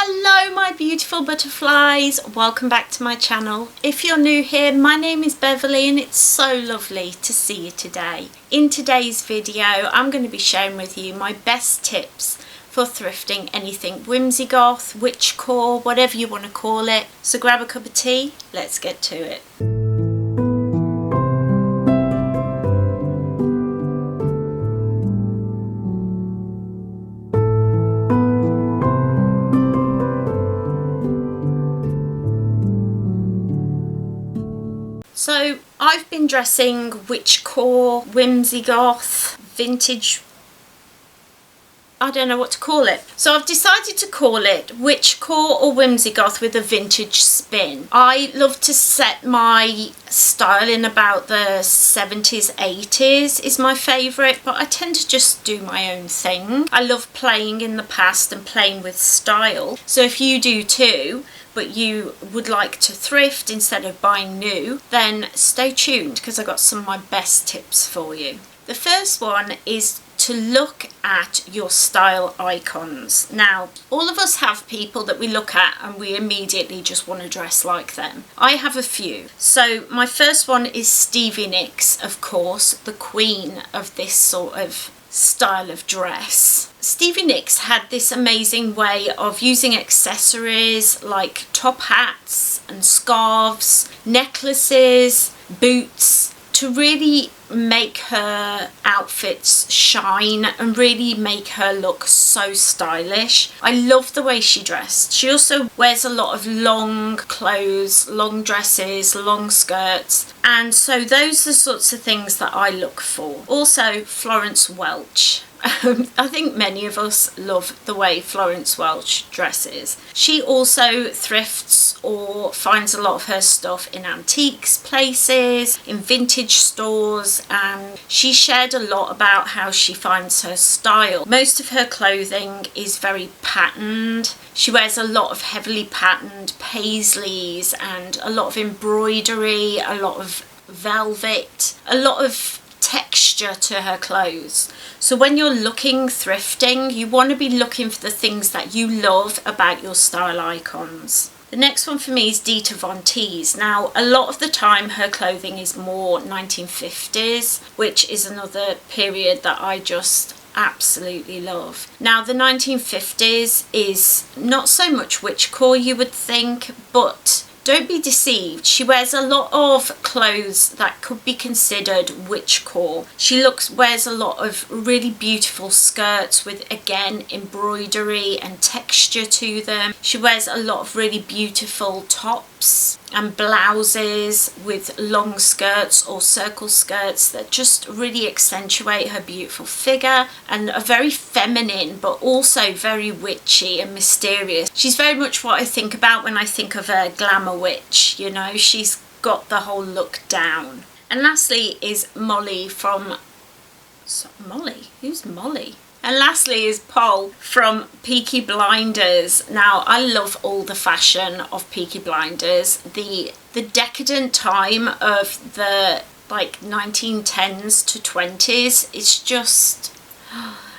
Hello my beautiful butterflies, welcome back to my channel. If you're new here, my name is Beverley and it's so lovely to see you today. In today's video I'm going to be sharing with you my best tips for thrifting anything Whimsigoth, Witchcore, whatever you want to call it. So grab a cup of tea, let's get to it. So I've been dressing Witchcore, Whimsigoth, vintage, I don't know what to call it. So I've decided to call it Witchcore or Whimsigoth with a vintage spin. I love to set my style in about the 70s, 80s is my favourite, but I tend to just do my own thing. I love playing in the past and playing with style. So if you do too, but you would like to thrift instead of buying new, then stay tuned because I've got some of my best tips for you. The first one is to look at your style icons. Now, all of us have people that we look at and we immediately just want to dress like them. I have a few. So my first one is Stevie Nicks, of course, the queen of this sort of style of dress. Stevie Nicks had this amazing way of using accessories like top hats and scarves, necklaces, boots, to really make her outfits shine and really make her look so stylish. I love the way she dressed. She also wears a lot of long clothes, long dresses, long skirts, and so those are the sorts of things that I look for. Also Florence Welch. I think many of us love the way Florence Welch dresses. She also thrifts or finds a lot of her stuff in antiques places, in vintage stores, and she shared a lot about how she finds her style. Most of her clothing is very patterned. She wears a lot of heavily patterned paisleys and a lot of embroidery, a lot of velvet, a lot of texture to her clothes. So when you're looking thrifting, you want to be looking for the things that you love about your style icons. The next one for me is Dita Von Teese. Now, a lot of the time her clothing is more 1950s, which is another period that I just absolutely love. Now, the 1950s is not so much witchcore you would think, but don't be deceived. She wears a lot of clothes that could be considered witchcore. She wears a lot of really beautiful skirts with, again, embroidery and texture to them. She wears a lot of really beautiful tops and blouses with long skirts or circle skirts that just really accentuate her beautiful figure and are very feminine but also very witchy and mysterious. She's very much what I think about when I think of a glamour witch, you know, she's got the whole look down. And lastly is Molly from... Molly? Who's Molly? And lastly is Paul from Peaky Blinders. Now, I love all the fashion of Peaky Blinders. The decadent time of the like 1910s to 20s is just...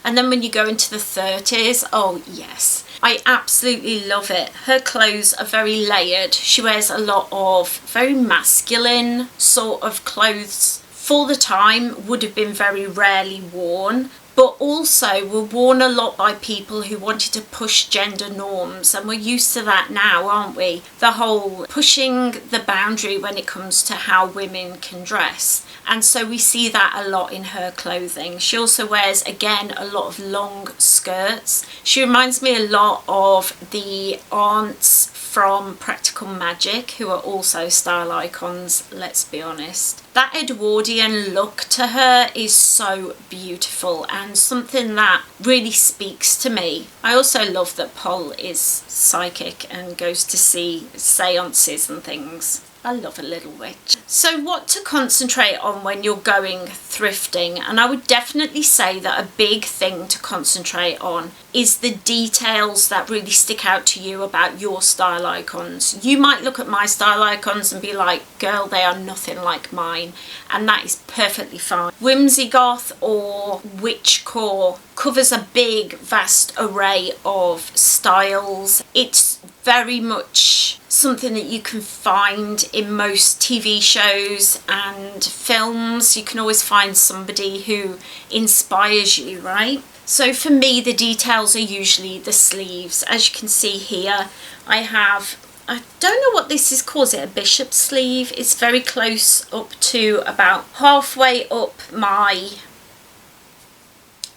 And then when you go into the 30s, oh yes. I absolutely love it. Her clothes are very layered. She wears a lot of very masculine sort of clothes. For the time, would have been very rarely worn, but also were worn a lot by people who wanted to push gender norms, and we're used to that now, aren't we? The whole pushing the boundary when it comes to how women can dress. And so we see that a lot in her clothing. She also wears, again, a lot of long skirts. She reminds me a lot of the aunts from Practical Magic, who are also style icons, let's be honest. That Edwardian look to her is so beautiful and something that really speaks to me. I also love that Paul is psychic and goes to see seances and things. I love a little witch. So what to concentrate on when you're going thrifting, and I would definitely say that a big thing to concentrate on is the details that really stick out to you about your style icons. You might look at my style icons and be like, girl, they are nothing like mine, and that is perfectly fine. Whimsigoth or Witchcore covers a big vast array of styles. It's very much something that you can find in most TV shows and films. You can always find somebody who inspires you, right? So for me, the details are usually the sleeves. As you can see here, I don't know what this is called. Is it a bishop sleeve? It's very close up to about halfway up my,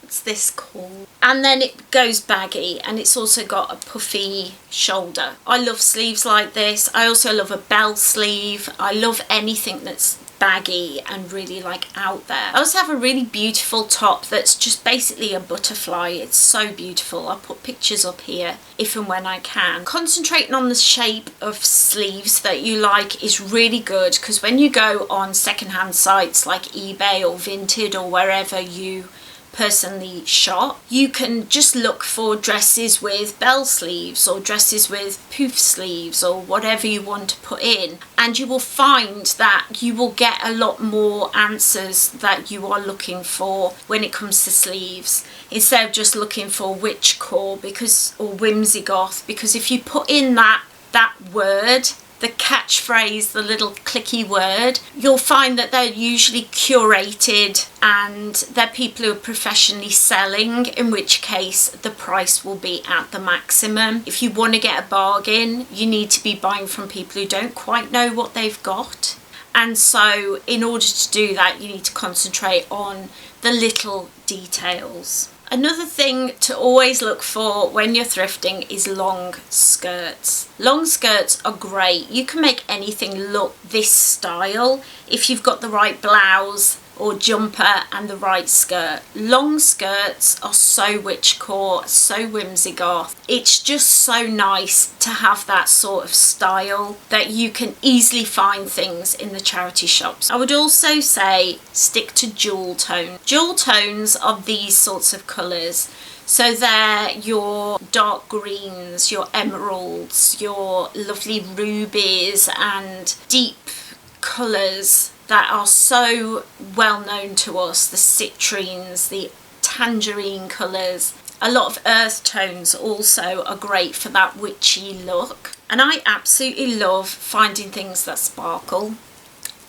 what's this called? And then it goes baggy, and it's also got a puffy shoulder. I love sleeves like this. I also love a bell sleeve. I love anything that's baggy and really like out there. I also have a really beautiful top that's just basically a butterfly. It's so beautiful. I'll put pictures up here if and when I can. Concentrating on the shape of sleeves that you like is really good, because when you go on secondhand sites like eBay or Vinted or wherever you personally shop, you can just look for dresses with bell sleeves or dresses with poof sleeves or whatever you want to put in, and you will find that you will get a lot more answers that you are looking for when it comes to sleeves, instead of just looking for Witchcore or Whimsigoth, because if you put in that word, the catchphrase, the little clicky word, you'll find that they're usually curated and they're people who are professionally selling, in which case the price will be at the maximum. If you want to get a bargain, you need to be buying from people who don't quite know what they've got. And so in order to do that, you need to concentrate on the little details. Another thing to always look for when you're thrifting is long skirts. Long skirts are great. You can make anything look this style if you've got the right blouse or jumper and the right skirt. Long skirts are so Witchcore, so Whimsigoth. It's just so nice to have that sort of style that you can easily find things in the charity shops. I would also say stick to jewel tone. Jewel tones are these sorts of colours. So they're your dark greens, your emeralds, your lovely rubies and deep colours that are so well known to us, the citrines, the tangerine colours. A lot of earth tones also are great for that witchy look. And I absolutely love finding things that sparkle.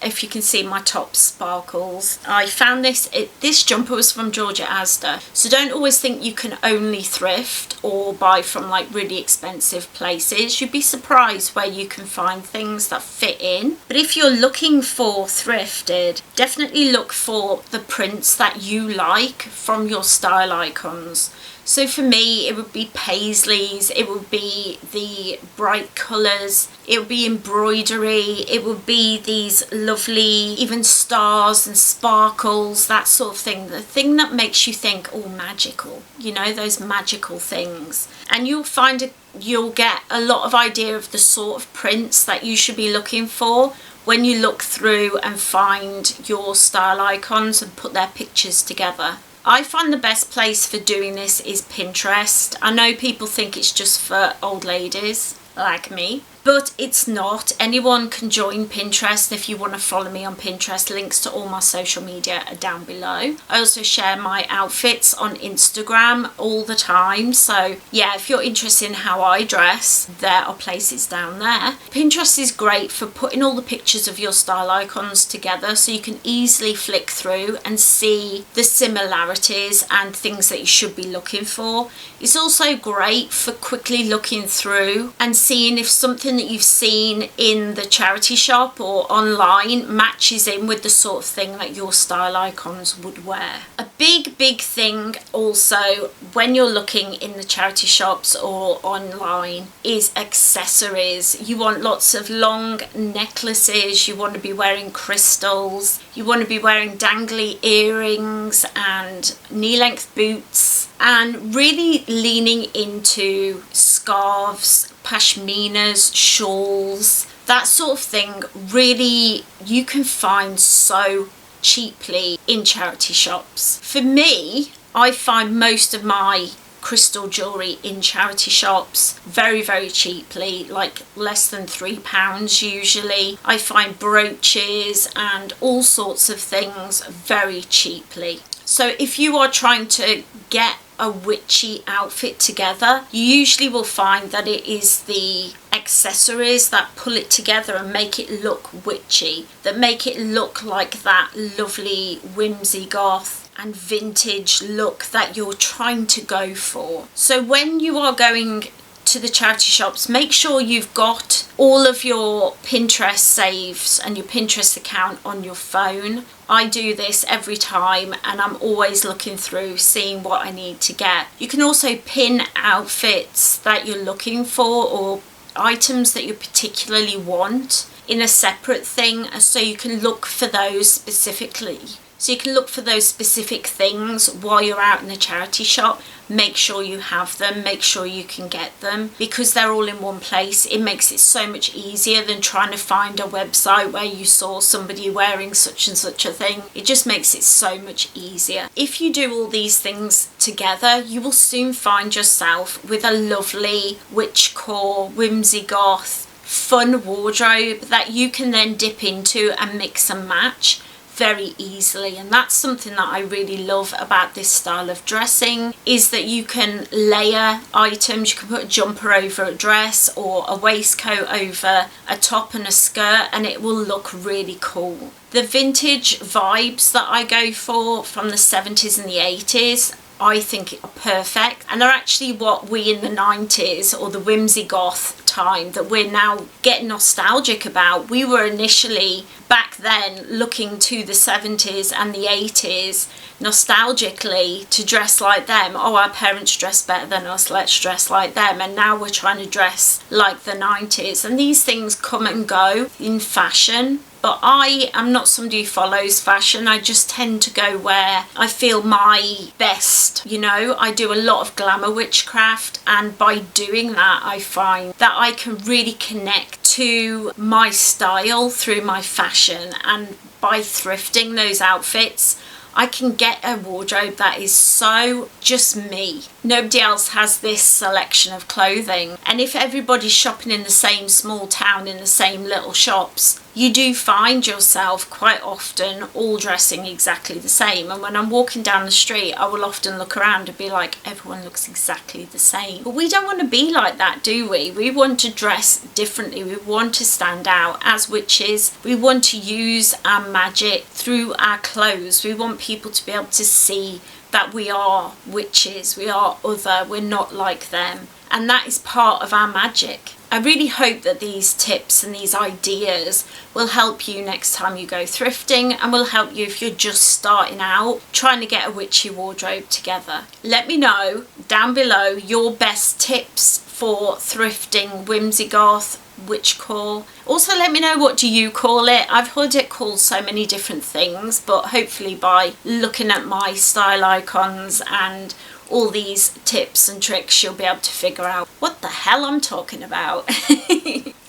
If you can see, my top sparkles. I found this jumper was from Georgia Asda, so don't always think you can only thrift or buy from like really expensive places. You'd be surprised where you can find things that fit in. But if you're looking for thrifted, definitely look for the prints that you like from your style icons. So for me, it would be paisleys, it would be the bright colours, it would be embroidery, it would be these lovely even stars and sparkles, that sort of thing. The thing that makes you think, oh, magical, you know, those magical things. And you'll find you'll get a lot of idea of the sort of prints that you should be looking for when you look through and find your style icons and put their pictures together. I find the best place for doing this is Pinterest. I know people think it's just for old ladies like me, but it's not. Anyone can join Pinterest. If you want to follow me on Pinterest, links to all my social media are down below. I also share my outfits on Instagram all the time, so yeah, if you're interested in how I dress, there are places down there. Pinterest is great for putting all the pictures of your style icons together, so you can easily flick through and see the similarities and things that you should be looking for. It's also great for quickly looking through and seeing if something that you've seen in the charity shop or online matches in with the sort of thing that your style icons would wear. A big thing also when you're looking in the charity shops or online is accessories. You want lots of long necklaces, you want to be wearing crystals, you want to be wearing dangly earrings and knee-length boots, and really leaning into scarves, pashminas, shawls, That sort of thing really you can find so cheaply in charity shops. For me, I find most of my crystal jewellery in charity shops very, very cheaply, like less than £3 usually. I find brooches and all sorts of things very cheaply. So if you are trying to get a witchy outfit together, you usually will find that it is the accessories that pull it together and make it look witchy, that make it look like that lovely whimsigoth and vintage look that you're trying to go for. So when you are going to the charity shops, make sure you've got all of your Pinterest saves and your Pinterest account on your phone. I do this every time and I'm always looking through, seeing what I need to get. You can also pin outfits that you're looking for or items that you particularly want in a separate thing, so you can look for those specifically. So you can look for those specific things while you're out in the charity shop. Make sure you have them, make sure you can get them, because they're all in one place. It makes it so much easier than trying to find a website where you saw somebody wearing such and such a thing. It just makes it so much easier. If you do all these things together, you will soon find yourself with a lovely witchcore, whimsigoth, fun wardrobe that you can then dip into and mix and match very easily. And that's something that I really love about this style of dressing, is that you can layer items. You can put a jumper over a dress or a waistcoat over a top and a skirt and it will look really cool. The vintage vibes that I go for from the 70s and the 80s, I think are perfect, and they're actually what we in the 90s or the Whimsigoth time that we're now getting nostalgic about. We were initially back then looking to the 70s and the 80s nostalgically to dress like them. Oh, our parents dressed better than us, let's dress like them. And now we're trying to dress like the 90s, and these things come and go in fashion. But I am not somebody who follows fashion. I just tend to go where I feel my best. You know, I do a lot of glamour witchcraft, and by doing that I find that I can really connect to my style through my fashion, and by thrifting those outfits I can get a wardrobe that is so just me. Nobody else has this selection of clothing, and if everybody's shopping in the same small town in the same little shops, you do find yourself quite often all dressing exactly the same. And when I'm walking down the street, I will often look around and be like, everyone looks exactly the same. But we don't want to be like that, do we? We want to dress differently. We want to stand out as witches. We want to use our magic through our clothes. We want people to be able to see that we are witches, we are other, we're not like them. And that is part of our magic. I really hope that these tips and these ideas will help you next time you go thrifting, and will help you if you're just starting out trying to get a witchy wardrobe together. Let me know down below your best tips for thrifting Whimsigoth, Witchcore. Also let me know, what do you call it? I've heard it called so many different things, but hopefully by looking at my style icons and all these tips and tricks you'll be able to figure out what the hell I'm talking about.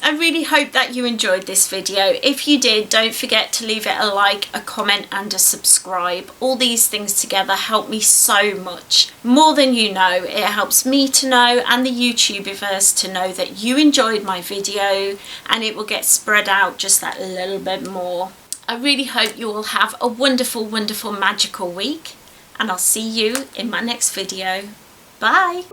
I really hope that you enjoyed this video. If you did, don't forget to leave it a like, a comment and a subscribe. All these things together help me so much. More than you know. It helps me to know and the YouTubeverse to know that you enjoyed my video, and it will get spread out just that little bit more. I really hope you all have a wonderful, wonderful, magical week, and I'll see you in my next video. Bye!